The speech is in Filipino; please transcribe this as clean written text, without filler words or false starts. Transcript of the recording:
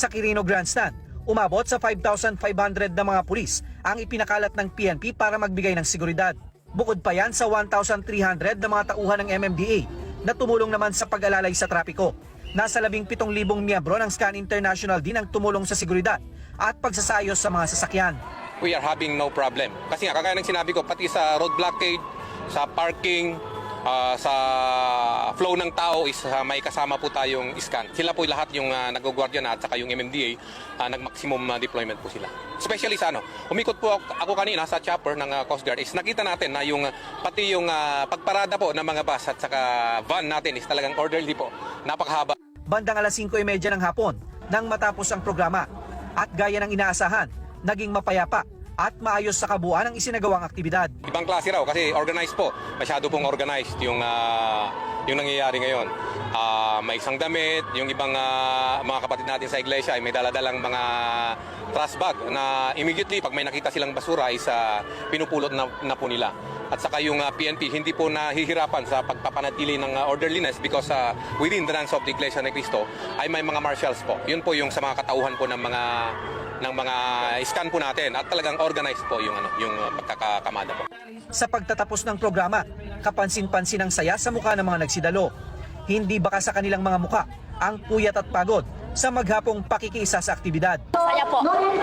Sa Quirino Grandstand, umabot sa 5,500 na mga pulis ang ipinakalat ng PNP para magbigay ng seguridad. Bukod pa yan sa 1,300 na mga tauhan ng MMDA na tumulong naman sa pag-alalay sa trapiko. Nasa 17,000 miyembro ng SCAN International din ang tumulong sa seguridad at pagsasayos sa mga sasakyan. We are having no problem. Kasi nga, kagaya ng sinabi ko, pati sa road blockade, sa parking, sa flow ng tao is may kasama po tayong SCAN. Sila po lahat yung nag-guardian at saka yung MMDA, nag-maximum deployment po sila. Especially sa umikot po ako kanina sa chopper ng Coast Guard is nakita natin na yung pati yung pagparada po ng mga bus at saka van natin is talagang orderly po. Napakahaba. Bandang alas 5:30 ng hapon nang matapos ang programa at gaya ng inaasahan, naging mapayapa at maayos sa kabuuan ang isinagawang aktibidad. Ibang klase raw kasi organized po. Masyado pong organized yung nangyayari ngayon. May isang damit, yung ibang mga kapatid natin sa iglesia ay may daladalang mga trash bag na immediately pag may nakita silang basura is pinupulot na po nila. At saka yung PNP hindi po nahihirapan sa pagpapanatili ng orderliness because within the ranks of the Iglesia ni Cristo ay may mga marshals po. Yun po yung sa mga katauhan po ng mga SCAN po natin at talagang organized po yung pagkakakamada po. Sa pagtatapos ng programa, kapansin-pansin ang saya sa mukha ng mga nagsidalo. Hindi baka sa kanilang mga mukha ang puyat at pagod sa maghapong pakikiisa sa aktibidad. Saya po. Dahil